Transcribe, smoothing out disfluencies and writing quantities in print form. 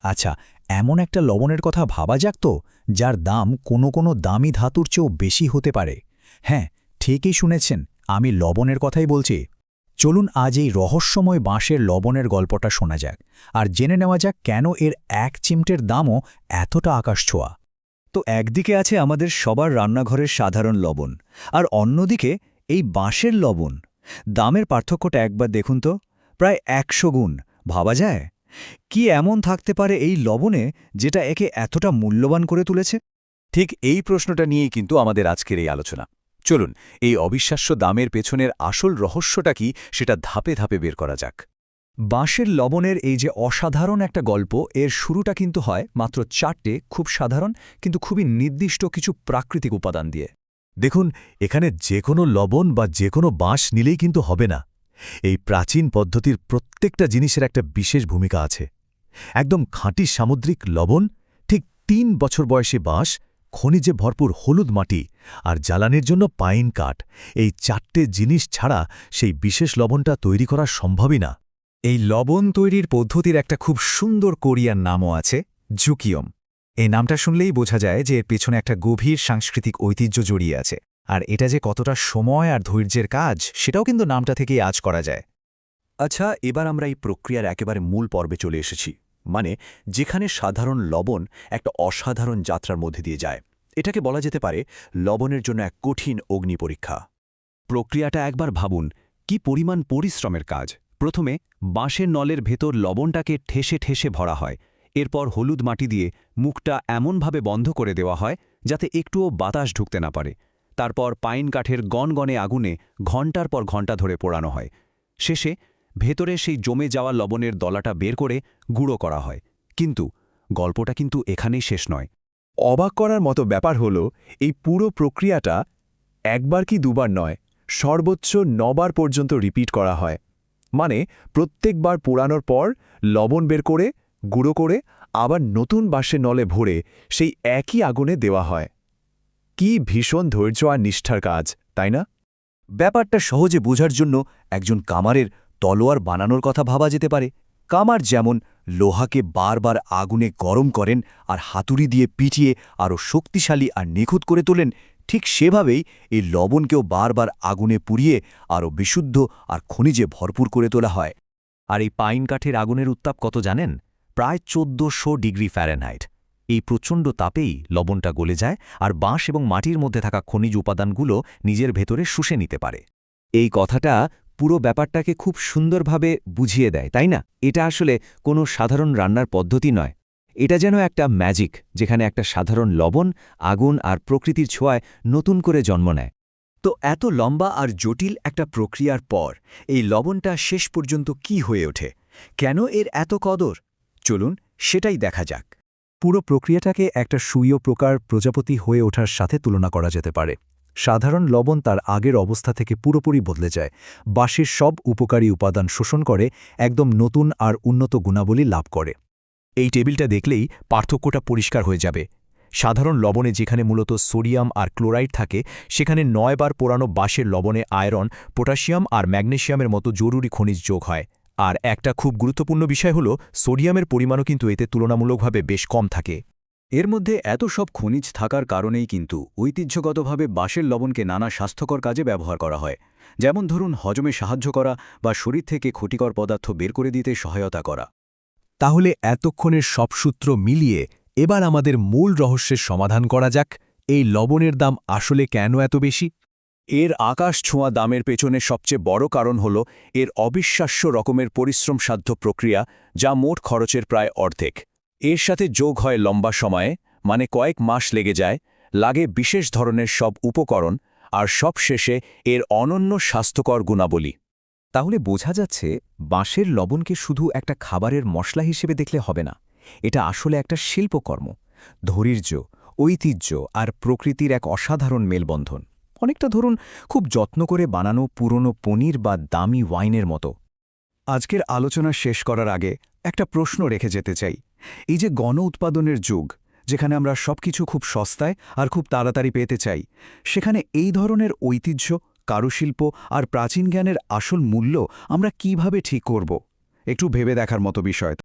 আচ্ছা, এমন একটা লবণের কথা ভাবা যাক তো, যার দাম কোনো দামি ধাতুর চেয়েও বেশি হতে পারে। হ্যাঁ, ঠিকই শুনেছেন, আমি লবণের কথাই বলছি। চলুন আজ এই রহস্যময় বাঁশের লবণের গল্পটা শোনা যাক, আর জেনে নেওয়া যাক কেন এর এক চিমটের দামও এতটা আকাশছোঁয়া। তো একদিকে আছে আমাদের সবার রান্নাঘরের সাধারণ লবণ, আর অন্যদিকে এই বাঁশের লবণ। দামের পার্থক্যটা একবার দেখুন তো, প্রায় ১০০ গুণ। ভাবা যায় কি এমন থাকতে পারে এই লবণে, যেটা একে এতটা মূল্যবান করে তুলেছে? ঠিক এই প্রশ্নটা নিয়েই কিন্তু আমাদের আজকের এই আলোচনা। চলুন এই অবিশ্বাস্য দামের পেছনের আসল রহস্যটা কি সেটা ধাপে ধাপে বের করা যাক। বাঁশের লবণের এই যে অসাধারণ একটা গল্প, এর শুরুটা কিন্তু হয় মাত্র ৪টে খুব সাধারণ কিন্তু খুবই নির্দিষ্ট কিছু প্রাকৃতিক উপাদান দিয়ে। দেখুন, এখানে যে কোনো লবণ বা যে কোনো বাঁশ নিলেই কিন্তু হবে না। এই প্রাচীন পদ্ধতির প্রত্যেকটা জিনিসের একটা বিশেষ ভূমিকা আছে। একদম খাঁটি সামুদ্রিক লবণ, ঠিক ৩ বছর বয়সী বাঁশ, খনিজে ভরপুর হলুদ মাটি আর জ্বালানির জন্য পাইন কাঠ, এই ৪টে জিনিস ছাড়া সেই বিশেষ লবণটা তৈরি করা সম্ভবই না। এই লবণ তৈরির পদ্ধতির একটা খুব সুন্দর কোরিয়ান নামও আছে, জুকিয়ম। এই নামটা শুনলেই বোঝা যায় যে এর পেছনে একটা গভীর সাংস্কৃতিক ঐতিহ্য জড়িয়ে আছে, আর এটা যে কতটা সময় আর ধৈর্যের কাজ সেটাও কিন্তু নামটা থেকেই আজ করা যায়। আচ্ছা, এবার আমরা এই প্রক্রিয়ার একেবারে মূল পর্বে চলে এসেছি, মানে যেখানে সাধারণ লবণ একটা অসাধারণ যাত্রার মধ্যে দিয়ে যায়। এটাকে বলা যেতে পারে লবণের জন্য এক কঠিন অগ্নি পরীক্ষা। প্রক্রিয়াটা একবার ভাবুন, কি পরিমাণ পরিশ্রমের কাজ। প্রথমে বাঁশের নলের ভেতর লবণটাকে ঠেসে ঠেসে ভরা হয়। এরপর হলুদ মাটি দিয়ে মুখটা এমনভাবে বন্ধ করে দেওয়া হয় যাতে একটুও বাতাস ঢুকতে না পারে। তারপর পাইন কাঠের গনগনে আগুনে ঘণ্টার পর ঘণ্টা ধরে পোড়ানো হয়। শেষে ভেতরে সেই জমে যাওয়া লবণের দলাটা বের করে গুঁড়ো করা হয়। কিন্তু গল্পটা কিন্তু এখানেই শেষ নয়। অবাক করার মতো ব্যাপার হলো, এই পুরো প্রক্রিয়াটা একবার কি দুবার নয়, সর্বোচ্চ ৯ বার পর্যন্ত রিপিট করা হয়। মানে প্রত্যেকবার পোড়ানোর পর লবণ বের করে গুঁড়ো করে আবার নতুন বাঁশের নলে ভরে সেই একই আগুনে দেওয়া হয়। কি ভীষণ ধৈর্য আর নিষ্ঠার কাজ, তাই না? ব্যাপারটা সহজে বোঝার জন্য একজন কামারের তলোয়ার বানানোর কথা ভাবা যেতে পারে। কামার যেমন লোহাকে বারবার আগুনে গরম করেন আর হাতুড়ি দিয়ে পিটিয়ে আরও শক্তিশালী আর নিখুঁত করে তোলেন, ঠিক সেভাবেই এই লবণকেও বারবার আগুনে পুড়িয়ে আরও বিশুদ্ধ আর খনিজে ভরপুর করে তোলা হয়। আর এই পাইন কাঠের আগুনের উত্তাপ কত জানেন? প্রায় ১৪০০ ডিগ্রি ফ্যারেনহাইট। এই প্রচণ্ড তাপেই লবণটা গলে যায় আর বাঁশ এবং মাটির মধ্যে থাকা খনিজ উপাদানগুলো নিজের ভেতরে শুষে নিতে পারে। এই কথাটা পুরো ব্যাপারটাকে খুব সুন্দরভাবে বুঝিয়ে দেয়, তাই না? এটা আসলে কোনো সাধারণ রান্নার পদ্ধতি নয়। এটা যেন একটা ম্যাজিক, যেখানে একটা সাধারণ লবণ, আগুন আর প্রকৃতির ছোঁয়ায় নতুন করে জন্ম নেয়। তো এত লম্বা আর জটিল একটা প্রক্রিয়ার পর এই লবণটা শেষ পর্যন্ত কি হয়ে ওঠে? কেন এর এত কদর? চলুন সেটাই দেখা যাক। পুরো প্রক্রিয়াটাকে একটা সুইয় প্রকার প্রজাপতি হয়ে ওঠার সাথে তুলনা করা যেতে পারে। সাধারণ লবণ তার আগের অবস্থা থেকে পুরোপুরি বদলে যায়, বাঁশের সব উপকারী উপাদান শোষণ করে একদম নতুন আর উন্নত গুণাবলী লাভ করে। এই টেবিলটা দেখলেই পার্থক্যটা পরিষ্কার হয়ে যাবে। সাধারণ লবণে যেখানে মূলত সোডিয়াম আর ক্লোরাইড থাকে, সেখানে ৯ বার পোড়ানো বাঁশের লবণে আয়রন, পটাশিয়াম আর ম্যাগনেসিয়ামের মতো জরুরি খনিজ যোগ হয়। আর একটা খুব গুরুত্বপূর্ণ বিষয় হলো, সোডিয়ামের পরিমাণও কিন্তু এতে তুলনামূলকভাবে বেশ কম থাকে। এর মধ্যে এত সব খনিজ থাকার কারণেই কিন্তু ঐতিহ্যগতভাবে বাঁশের লবণকে নানা স্বাস্থ্যকর কাজে ব্যবহার করা হয়। যেমন ধরুন, হজমে সাহায্য করা বা শরীর থেকে ক্ষতিকর পদার্থ বের করে দিতে সহায়তা করা। তাহলে এতক্ষণের সব সূত্র মিলিয়ে এবার আমাদের মূল রহস্যের সমাধান করা যাক। এই লবণের দাম আসলে কেন এত বেশি? এর আকাশ ছোঁয়া দামের পেছনে সবচেয়ে বড় কারণ হল এর অবিশ্বাস্য রকমের পরিশ্রমসাধ্য প্রক্রিয়া, যা মোট খরচের প্রায় অর্ধেক। এর সাথে যোগ হয় লম্বা সময়ে, মানে কয়েক মাস লেগে যায়, লাগে বিশেষ ধরনের সব উপকরণ, আর সব শেষে এর অনন্য স্বাস্থ্যকর গুণাবলী। তাহলে বোঝা যাচ্ছে, বাঁশের লবণকে শুধু একটা খাবারের মশলা হিসেবে দেখলে হবে না। এটা আসলে একটা শিল্পকর্ম, ধৈর্য, ঐতিহ্য আর প্রকৃতির এক অসাধারণ মেলবন্ধন। অনেকটা ধরুন, খুব যত্ন করে বানানো পুরনো পনির বা দামি ওয়াইনের মতো। আজকের আলোচনা শেষ করার আগে একটা প্রশ্ন রেখে যেতে চাই। এই যে গণ উৎপাদনের যুগ, যেখানে আমরা সবকিছু খুব সস্তায় আর খুব তাড়াতাড়ি পেতে চাই, সেখানে এই ধরনের ঐতিহ্য, কারুশিল্প আর প্রাচীন জ্ঞানের আসল মূল্য আমরা কিভাবে ঠিক করব? একটু ভেবে দেখার মতো বিষয়।